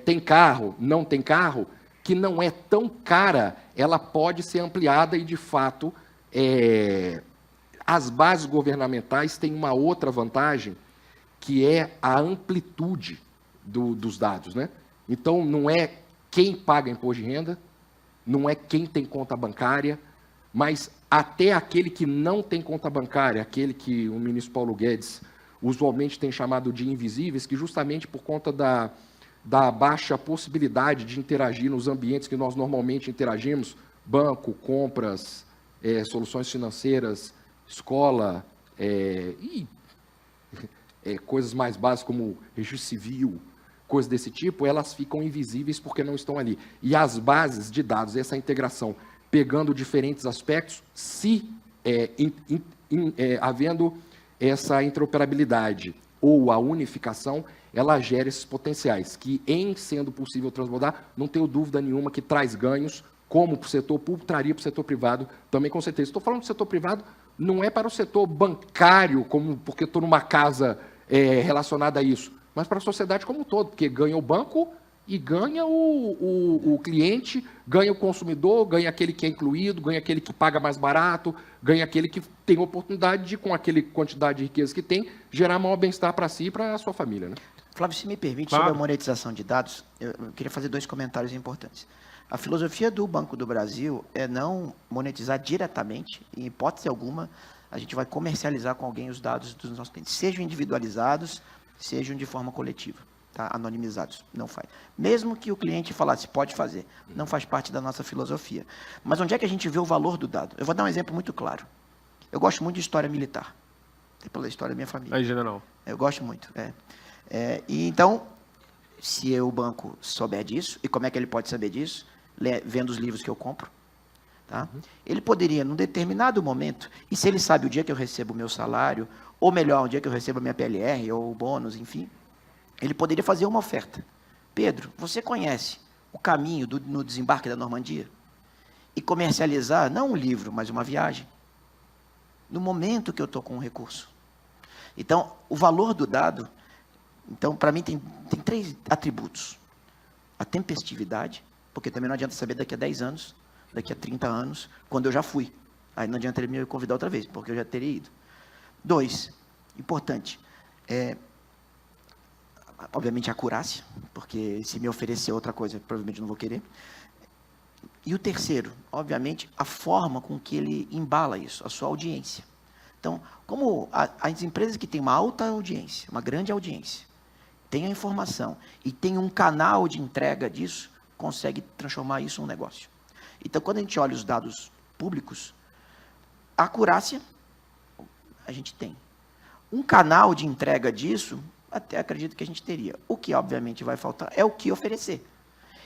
tem carro, não tem carro, que não é tão cara, ela pode ser ampliada e, de fato, as bases governamentais têm uma outra vantagem, que é a amplitude dos dados, né? Então, não é quem paga imposto de renda, não é quem tem conta bancária, mas até aquele que não tem conta bancária, aquele que o ministro Paulo Guedes usualmente tem chamado de invisíveis, que justamente por conta da baixa possibilidade de interagir nos ambientes que nós normalmente interagimos, banco, compras, soluções financeiras, escola, e coisas mais básicas como registro civil, coisas desse tipo, elas ficam invisíveis porque não estão ali. E as bases de dados, essa integração, pegando diferentes aspectos, havendo essa interoperabilidade ou a unificação, ela gera esses potenciais, que, em sendo possível transbordar, não tenho dúvida nenhuma que traz ganhos, como para o setor público, traria para o setor privado, também com certeza. Estou falando do setor privado, não é para o setor bancário, porque estou numa casa relacionada a isso, mas para a sociedade como um todo, porque ganha o banco e ganha o cliente, ganha o consumidor, ganha aquele que é incluído, ganha aquele que paga mais barato, ganha aquele que tem oportunidade de, com aquela quantidade de riqueza que tem, gerar maior bem-estar para si e para a sua família, né? Flávio, se me permite, Claro. sobre a monetização de dados, eu queria fazer 2 comentários importantes. A filosofia do Banco do Brasil é não monetizar diretamente, em hipótese alguma, a gente vai comercializar com alguém os dados dos nossos clientes, sejam individualizados, sejam de forma coletiva, tá? Anonimizados, não faz. Mesmo que o cliente falasse, pode fazer, não faz parte da nossa filosofia. Mas onde é que a gente vê o valor do dado? Eu vou dar um exemplo muito claro. Eu gosto muito de história militar. até pela história da minha família. Aí, general. Eu gosto muito. E então, se o banco souber disso, e como é que ele pode saber disso? Vendo os livros que eu compro. Tá? Ele poderia, num determinado momento, e se ele sabe o dia que eu recebo o meu salário, ou melhor, o dia que eu recebo a minha PLR, ou o bônus, enfim, ele poderia fazer uma oferta. Pedro, você conhece o caminho no desembarque da Normandia? E comercializar, não um livro, mas uma viagem. No momento que eu estou com um recurso. Então, o valor do dado, então, para mim, tem 3 atributos. A tempestividade, porque também não adianta saber daqui a 10 anos, daqui a 30 anos, quando eu já fui. Aí não adianta ele me convidar outra vez, porque eu já teria ido. 2, importante, obviamente a acurácia, porque se me oferecer outra coisa, provavelmente não vou querer. E o terceiro, obviamente, a forma com que ele embala isso, a sua audiência. Então, como as empresas que têm uma alta audiência, uma grande audiência, têm a informação e têm um canal de entrega disso, consegue transformar isso em um negócio. Então, quando a gente olha os dados públicos, a acurácia, a gente tem. Um canal de entrega disso, até acredito que a gente teria. O que, obviamente, vai faltar é o que oferecer.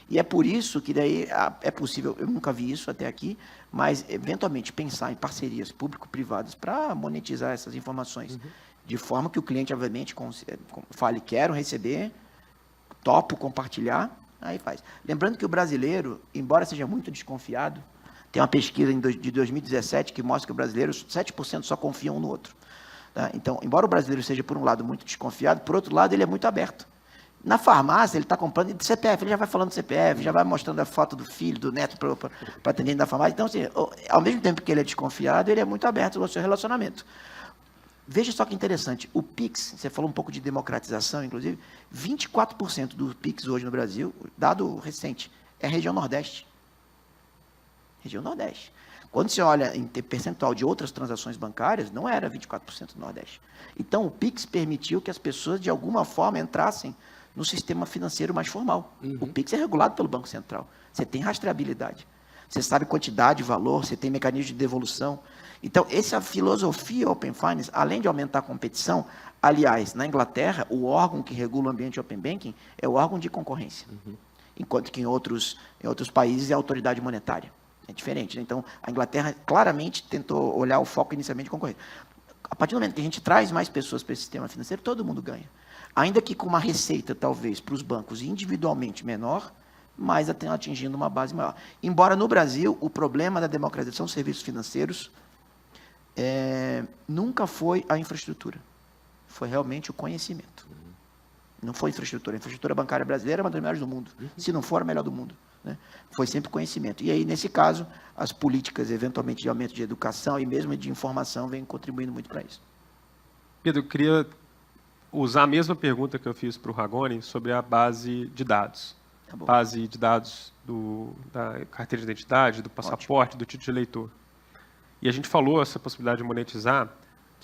E é por isso que daí é possível, eu nunca vi isso até aqui, mas, eventualmente, pensar em parcerias público-privadas para monetizar essas informações, de forma que o cliente, obviamente, fale, quero receber, topo compartilhar, aí faz. Lembrando que o brasileiro, embora seja muito desconfiado, tem uma pesquisa de 2017 que mostra que o brasileiro, 7% só confiam um no outro. Tá? Então, embora o brasileiro seja, por um lado, muito desconfiado, por outro lado, ele é muito aberto. Na farmácia, ele está comprando de CPF, ele já vai falando do CPF, já vai mostrando a foto do filho, do neto para atendente da farmácia. Então, assim, ao mesmo tempo que ele é desconfiado, ele é muito aberto ao seu relacionamento. Veja só que interessante, o Pix, você falou um pouco de democratização, inclusive, 24% do Pix hoje no Brasil, dado recente, é a região Nordeste. Região Nordeste. Quando você olha em percentual de outras transações bancárias, não era 24% do Nordeste. Então, o Pix permitiu que as pessoas, de alguma forma, entrassem no sistema financeiro mais formal. O Pix é regulado pelo Banco Central. Você tem rastreabilidade. Você sabe quantidade, valor, você tem mecanismo de devolução. Então, essa filosofia Open Finance, além de aumentar a competição, aliás, na Inglaterra, o órgão que regula o ambiente Open Banking é o órgão de concorrência. Enquanto que em outros países é a autoridade monetária. É diferente. Né? Então, a Inglaterra claramente tentou olhar o foco inicialmente de concorrência. A partir do momento que a gente traz mais pessoas para esse sistema financeiro, todo mundo ganha. Ainda que com uma receita, talvez, para os bancos individualmente menor, mas atingindo uma base maior. Embora no Brasil, o problema da democratização dos serviços financeiros nunca foi a infraestrutura. Foi realmente o conhecimento. Não foi infraestrutura. A infraestrutura bancária brasileira é uma das melhores do mundo. Se não for, a melhor do mundo. Né? Foi sempre conhecimento. E aí, nesse caso, as políticas, eventualmente, de aumento de educação e mesmo de informação, vêm contribuindo muito para isso. Pedro, eu queria usar a mesma pergunta que eu fiz para o Ragone sobre a base de dados. Tá bom. Base de dados da carteira de identidade, do passaporte, do título de eleitor. E a gente falou essa possibilidade de monetizar,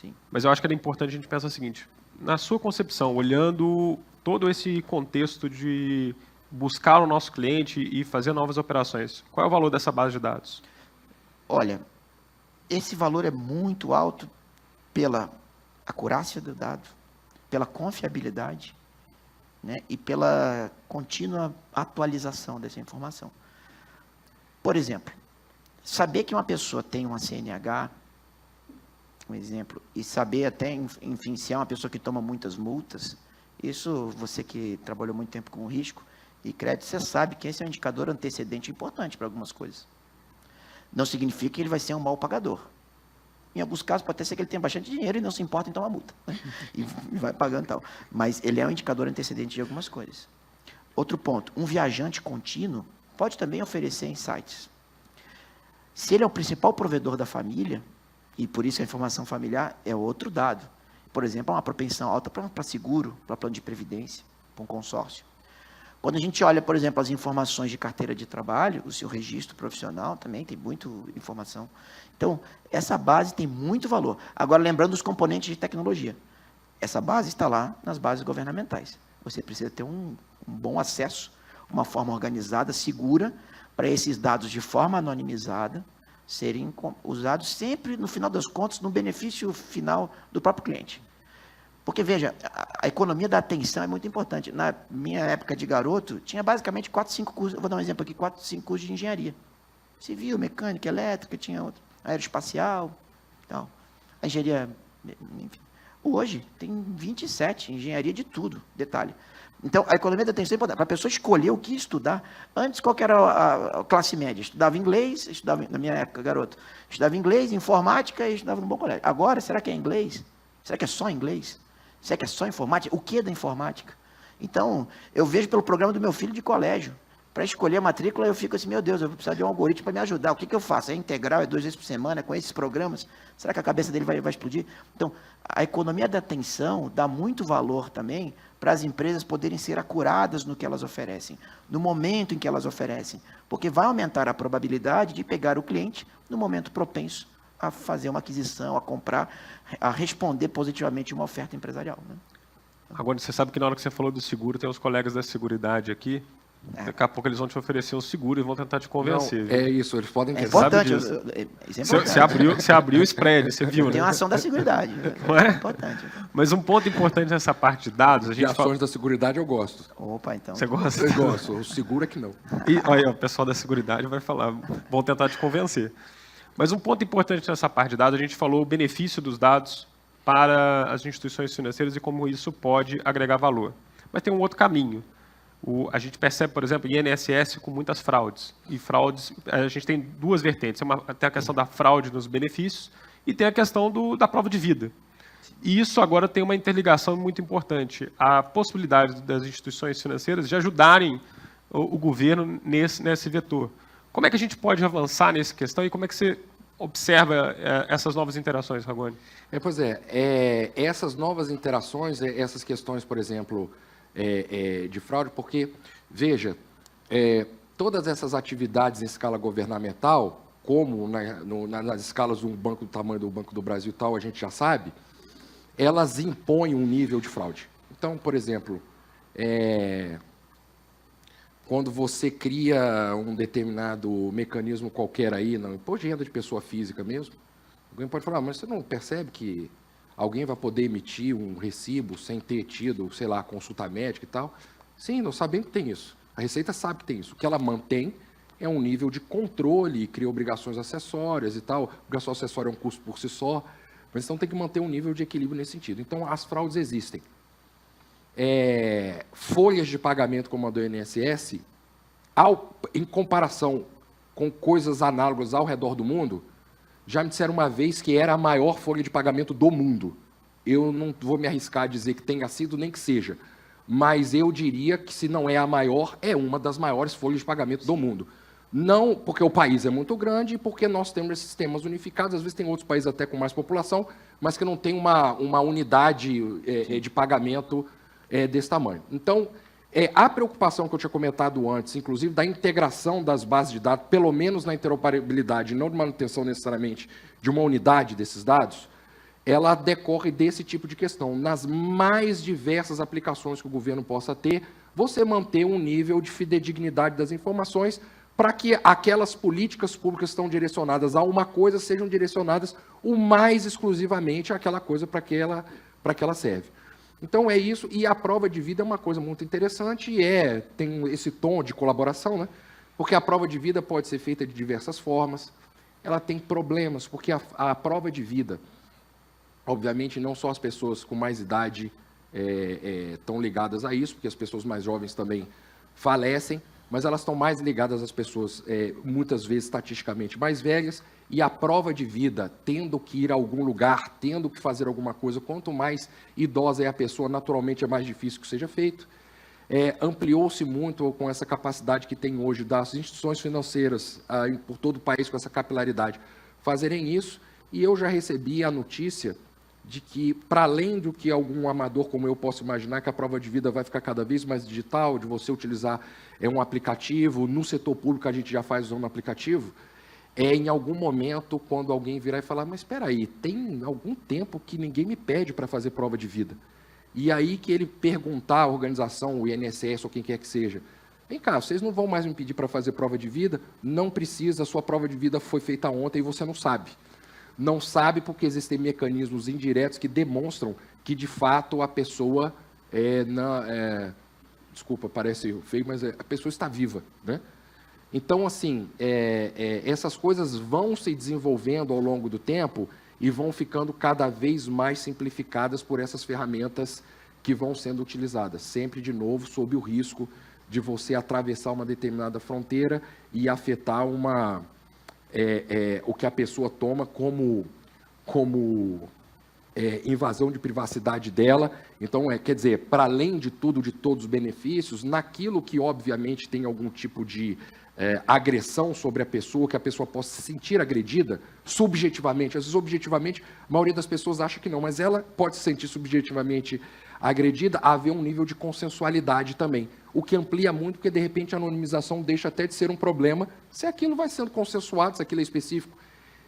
Sim. mas eu acho que era importante a gente pensar o seguinte, na sua concepção, olhando todo esse contexto de buscar o nosso cliente e fazer novas operações, qual é o valor dessa base de dados? Olha, esse valor é muito alto pela acurácia do dado, pela confiabilidade, né, e pela contínua atualização dessa informação. Por exemplo, saber que uma pessoa tem uma CNH, um exemplo, e saber até, enfim, se é uma pessoa que toma muitas multas, isso, você que trabalhou muito tempo com risco e crédito, você sabe que esse é um indicador antecedente importante para algumas coisas. Não significa que ele vai ser um mau pagador. Em alguns casos, pode até ser que ele tenha bastante dinheiro e não se importa em tomar multa. Né? E vai pagando e tal. Mas ele é um indicador antecedente de algumas coisas. Outro ponto, um viajante contínuo pode também oferecer insights. Se ele é o principal provedor da família, e por isso a informação familiar é outro dado. Por exemplo, uma propensão alta para seguro, para plano de previdência, para um consórcio. Quando a gente olha, por exemplo, as informações de carteira de trabalho, o seu registro profissional também tem muita informação. Então, essa base tem muito valor. Agora, lembrando os componentes de tecnologia. Essa base está lá nas bases governamentais. Você precisa ter um bom acesso, uma forma organizada, segura, para esses dados de forma anonimizada serem usados sempre, no final das contas, no benefício final do próprio cliente. Porque, veja, a economia da atenção é muito importante. Na minha época de garoto, tinha basicamente 4, 5 cursos, eu vou dar um exemplo aqui, 4, 5 cursos de engenharia. Civil, mecânica, elétrica, tinha outro, aeroespacial, tal. A engenharia, enfim. Hoje, tem 27, engenharia de tudo, detalhe. Então, a economia da atenção é importante. Para a pessoa escolher o que estudar, antes, qual que era a classe média? Estudava inglês, na minha época, garoto, estudava inglês, informática e estudava no bom colégio. Agora, será que é inglês? Será que é só inglês? Será que é só informática? O que é da informática? Então, eu vejo pelo programa do meu filho de colégio. Para escolher a matrícula, eu fico assim, meu Deus, eu vou precisar de um algoritmo para me ajudar. O que eu faço? É integral? É 2 vezes por semana? É com esses programas? Será que a cabeça dele vai explodir? Então, a economia da atenção dá muito valor também para as empresas poderem ser acuradas no que elas oferecem, no momento em que elas oferecem, porque vai aumentar a probabilidade de pegar o cliente no momento propenso a fazer uma aquisição, a comprar, a responder positivamente uma oferta empresarial, né? Agora, você sabe que na hora que você falou do seguro, tem os colegas da Seguridade aqui. Daqui a pouco eles vão te oferecer um seguro e vão tentar te convencer. Não, é isso, eles podem É ter. importante. disso. Isso é importante. Você abriu o spread, você viu, Tem né? uma ação da Seguridade. Não é? É importante. Mas um ponto importante nessa parte de dados, a De gente ações da Seguridade eu gosto. Opa, então. Você gosta? Eu gosto, o seguro é que não. E olha, o pessoal da Seguridade vai falar, vão tentar te convencer. Mas um ponto importante nessa parte de dados, a gente falou o benefício dos dados para as instituições financeiras e como isso pode agregar valor. Mas tem um outro caminho. A gente percebe, por exemplo, INSS com muitas fraudes. E fraudes, a gente tem duas vertentes. Tem a questão da fraude nos benefícios e tem a questão da prova de vida. E isso agora tem uma interligação muito importante. A possibilidade das instituições financeiras de ajudarem o governo nesse vetor. Como é que a gente pode avançar nessa questão e como é que você observa essas novas interações, Ragone? Pois é, essas novas interações, essas questões, por exemplo, de fraude, porque, veja, todas essas atividades em escala governamental, como nas escalas de um banco do tamanho do Banco do Brasil e tal, a gente já sabe, elas impõem um nível de fraude. Então, por exemplo, quando você cria um determinado mecanismo qualquer aí, no imposto de renda de pessoa física mesmo, alguém pode falar, mas você não percebe que alguém vai poder emitir um recibo sem ter tido, sei lá, consulta médica e tal? Sim, nós sabemos que tem isso. A Receita sabe que tem isso. O que ela mantém é um nível de controle, cria obrigações acessórias e tal. Obrigação acessória é um custo por si só, mas então tem que manter um nível de equilíbrio nesse sentido. Então, as fraudes existem. Folhas de pagamento como a do INSS, em comparação com coisas análogas ao redor do mundo, já me disseram uma vez que era a maior folha de pagamento do mundo. Eu não vou me arriscar a dizer que tenha sido, nem que seja, mas eu diria que, se não é a maior, é uma das maiores folhas de pagamento do mundo. Não porque o país é muito grande e porque nós temos esses sistemas unificados, às vezes tem outros países até com mais população, mas que não tem uma unidade de pagamento desse tamanho. Então, a preocupação que eu tinha comentado antes, inclusive da integração das bases de dados, pelo menos na interoperabilidade, não de manutenção necessariamente de uma unidade desses dados, ela decorre desse tipo de questão. Nas mais diversas aplicações que o governo possa ter, você manter um nível de fidedignidade das informações para que aquelas políticas públicas que estão direcionadas a uma coisa sejam direcionadas o mais exclusivamente àquela coisa para que ela serve. Então, é isso, e a prova de vida é uma coisa muito interessante, e tem esse tom de colaboração, né? Porque a prova de vida pode ser feita de diversas formas, ela tem problemas, porque a prova de vida, obviamente, não só as pessoas com mais idade estão ligadas a isso, porque as pessoas mais jovens também falecem, mas elas estão mais ligadas às pessoas, muitas vezes, estatisticamente mais velhas, e a prova de vida, tendo que ir a algum lugar, tendo que fazer alguma coisa, quanto mais idosa é a pessoa, naturalmente é mais difícil que seja feito. Ampliou-se muito com essa capacidade que tem hoje das instituições financeiras por todo o país, com essa capilaridade, fazerem isso, e eu já recebi a notícia de que, para além do que algum amador como eu posso imaginar, que a prova de vida vai ficar cada vez mais digital, de você utilizar um aplicativo, no setor público a gente já faz usando aplicativo, em algum momento, quando alguém virar e falar, mas espera aí, tem algum tempo que ninguém me pede para fazer prova de vida. E aí que ele perguntar à organização, o INSS ou quem quer que seja, vem cá, vocês não vão mais me pedir para fazer prova de vida? Não precisa, a sua prova de vida foi feita ontem e você não sabe. Não sabe porque existem mecanismos indiretos que demonstram que, de fato, a pessoa desculpa, parece feio, mas a pessoa está viva, né? Então, assim, essas coisas vão se desenvolvendo ao longo do tempo e vão ficando cada vez mais simplificadas por essas ferramentas que vão sendo utilizadas, sempre, de novo, sob o risco de você atravessar uma determinada fronteira e afetar o que a pessoa toma como invasão de privacidade dela. Então, quer dizer, para além de tudo, de todos os benefícios, naquilo que, obviamente, tem algum tipo de agressão sobre a pessoa, que a pessoa possa se sentir agredida, subjetivamente. Às vezes, objetivamente, a maioria das pessoas acha que não, mas ela pode se sentir subjetivamente agredida, haver um nível de consensualidade também, o que amplia muito, porque, de repente, a anonimização deixa até de ser um problema, se aquilo vai sendo consensuado, se aquilo é específico.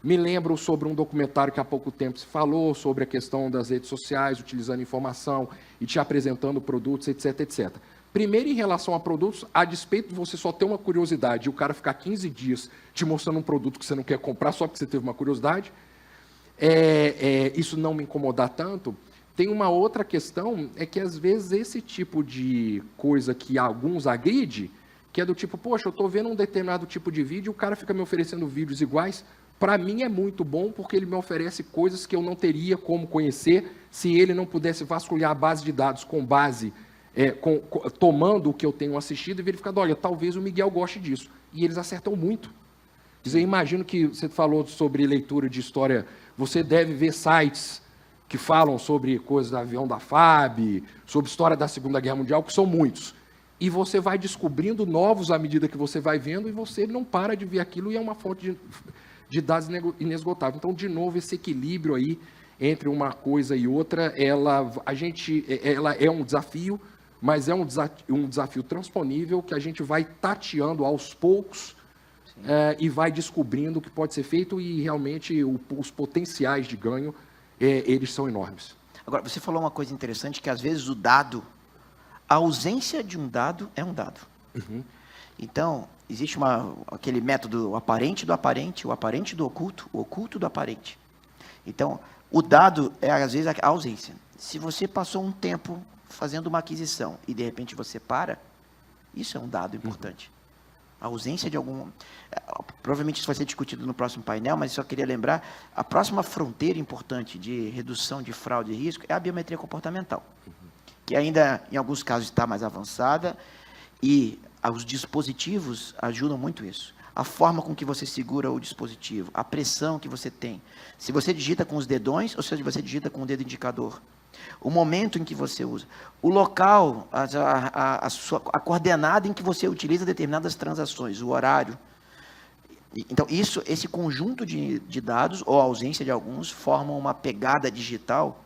Me lembro sobre um documentário que há pouco tempo se falou sobre a questão das redes sociais, utilizando informação e te apresentando produtos, etc, etc. Primeiro, em relação a produtos, a despeito de você só ter uma curiosidade e o cara ficar 15 dias te mostrando um produto que você não quer comprar só porque você teve uma curiosidade, isso não me incomodar tanto. Tem uma outra questão, é que às vezes esse tipo de coisa que alguns agride, que é do tipo, poxa, eu estou vendo um determinado tipo de vídeo, o cara fica me oferecendo vídeos iguais, para mim é muito bom porque ele me oferece coisas que eu não teria como conhecer se ele não pudesse vasculhar a base de dados com base, tomando o que eu tenho assistido e verificando, olha, talvez o Miguel goste disso. E eles acertam muito. Quer dizer, imagino que você falou sobre leitura de história, você deve ver sites que falam sobre coisas do avião da FAB, sobre história da Segunda Guerra Mundial, que são muitos. E você vai descobrindo novos à medida que você vai vendo e você não para de ver aquilo e é uma fonte de dados inesgotável. Então, de novo, esse equilíbrio aí entre uma coisa e outra, ela é um desafio, mas é um desafio transponível que a gente vai tateando aos poucos e vai descobrindo o que pode ser feito e realmente os potenciais de ganho, eles são enormes. Agora, você falou uma coisa interessante, que às vezes a ausência de um dado é um dado. Uhum. Então, existe aquele método o aparente do aparente, o aparente do oculto, o oculto do aparente. Então, o dado é, às vezes, a ausência. Se você passou um tempo fazendo uma aquisição e, de repente, você para, isso é um dado importante. A ausência de algum... Provavelmente isso vai ser discutido no próximo painel, mas só queria lembrar, a próxima fronteira importante de redução de fraude e risco é a biometria comportamental, que ainda, em alguns casos, está mais avançada e os dispositivos ajudam muito isso. A forma com que você segura o dispositivo, a pressão que você tem. Se você digita com os dedões ou se você digita com o dedo indicador. O momento em que você usa. O local, a coordenada em que você utiliza determinadas transações, o horário. Então, esse conjunto de dados, ou a ausência de alguns, formam uma pegada digital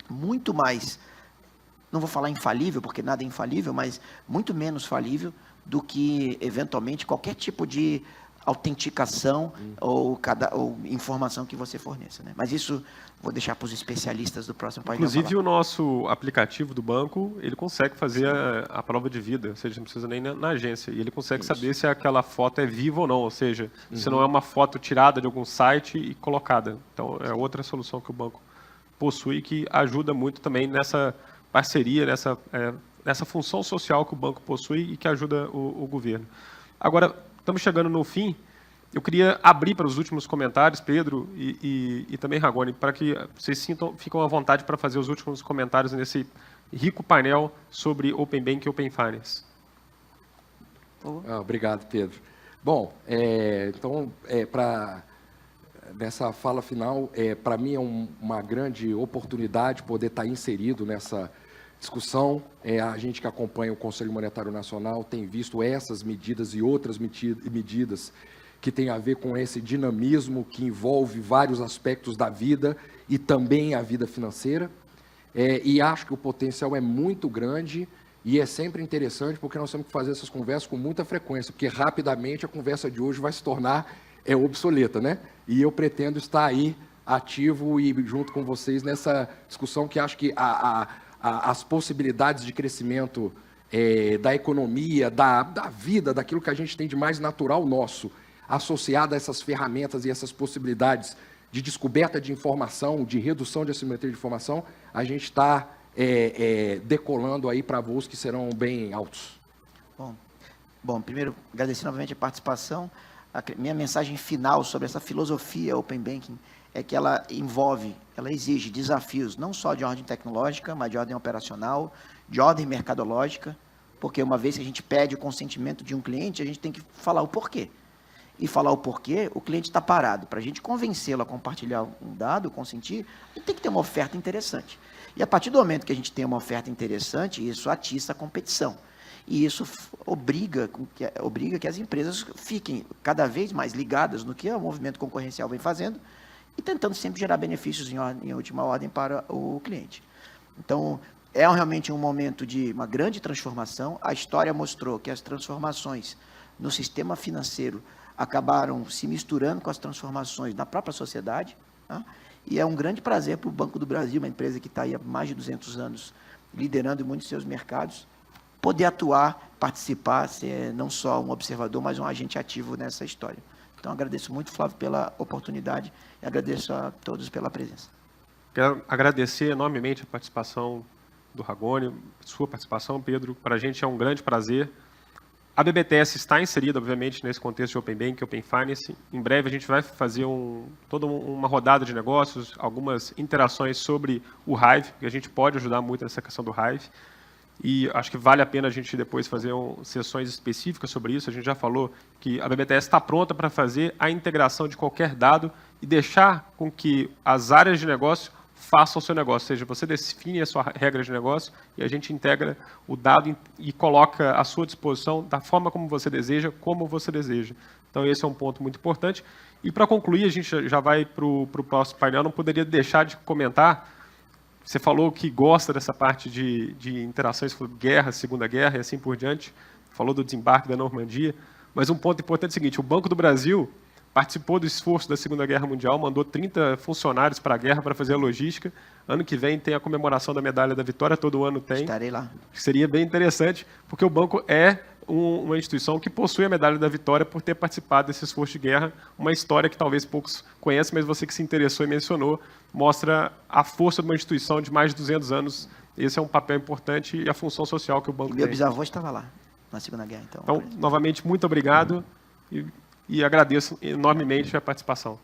muito mais, não vou falar infalível, porque nada é infalível, mas muito menos falível do que, eventualmente, qualquer tipo de autenticação ou informação que você forneça, né? Mas isso vou deixar para os especialistas do próximo painel. Inclusive, o nosso aplicativo do banco, ele consegue fazer a prova de vida, ou seja, não precisa nem na agência. E ele consegue saber se aquela foto é viva ou não, ou seja, se não é uma foto tirada de algum site e colocada. Então, é outra solução que o banco possui que ajuda muito também nessa parceria, nessa função social que o banco possui e que ajuda o governo. Agora, estamos chegando no fim. Eu queria abrir para os últimos comentários, Pedro e também Ragone, para que vocês fiquem à vontade para fazer os últimos comentários nesse rico painel sobre Open Bank e Open Finance. Obrigado, Pedro. Bom, então, nessa fala final, para mim é uma grande oportunidade poder estar inserido nessa discussão. A gente que acompanha o Conselho Monetário Nacional tem visto essas medidas e outras medidas que tem a ver com esse dinamismo que envolve vários aspectos da vida e também a vida financeira. E acho que o potencial é muito grande e é sempre interessante porque nós temos que fazer essas conversas com muita frequência, porque rapidamente a conversa de hoje vai se tornar obsoleta, né? E eu pretendo estar aí ativo e junto com vocês nessa discussão que acho que as possibilidades de crescimento da economia, da vida, daquilo que a gente tem de mais natural nosso, associado a essas ferramentas e essas possibilidades de descoberta de informação, de redução de assimetria de informação, a gente está decolando aí para voos que serão bem altos. Bom, primeiro, agradecer novamente a participação. A minha mensagem final sobre essa filosofia Open Banking é que ela exige desafios não só de ordem tecnológica, mas de ordem operacional, de ordem mercadológica, porque uma vez que a gente pede o consentimento de um cliente, a gente tem que falar o porquê. E falar o porquê, o cliente está parado. Para a gente convencê-lo a compartilhar um dado, consentir, a gente tem que ter uma oferta interessante. E a partir do momento que a gente tem uma oferta interessante, isso atiça a competição. E isso obriga que as empresas fiquem cada vez mais ligadas no que o movimento concorrencial vem fazendo e tentando sempre gerar benefícios em última ordem para o cliente. Então, é realmente um momento de uma grande transformação. A história mostrou que as transformações no sistema financeiro acabaram se misturando com as transformações na própria sociedade, tá? E é um grande prazer para o Banco do Brasil, uma empresa que está aí há mais de 200 anos liderando em muitos seus mercados, poder atuar, participar, ser não só um observador, mas um agente ativo nessa história. Então, agradeço muito, Flávio, pela oportunidade e agradeço a todos pela presença. Quero agradecer enormemente a participação do Ragone, sua participação, Pedro. Para a gente é um grande prazer. A BBTS está inserida, obviamente, nesse contexto de Open Banking, Open Finance. Em breve a gente vai fazer toda uma rodada de negócios, algumas interações sobre o Hive, que a gente pode ajudar muito nessa questão do Hive. E acho que vale a pena a gente depois fazer sessões específicas sobre isso. A gente já falou que a BBTS está pronta para fazer a integração de qualquer dado e deixar com que as áreas de negócio façam o seu negócio. Ou seja, você define a sua regra de negócio e a gente integra o dado e coloca à sua disposição da forma como você deseja, como você deseja. Então, esse é um ponto muito importante. E, para concluir, a gente já vai para o próximo painel. Não poderia deixar de comentar. Você falou que gosta dessa parte de interações com guerra, Segunda Guerra e assim por diante. Falou do desembarque da Normandia. Mas um ponto importante é o seguinte, o Banco do Brasil participou do esforço da Segunda Guerra Mundial, mandou 30 funcionários para a guerra para fazer a logística. Ano que vem tem a comemoração da Medalha da Vitória, todo ano tem. Estarei lá. Seria bem interessante, porque o banco é uma instituição que possui a Medalha da Vitória por ter participado desse esforço de guerra, uma história que talvez poucos conheçam, mas você que se interessou e mencionou, mostra a força de uma instituição de mais de 200 anos. Esse é um papel importante e a função social que o banco tem. Meu bisavô estava lá, na Segunda Guerra. Então, novamente, muito obrigado e agradeço enormemente a participação.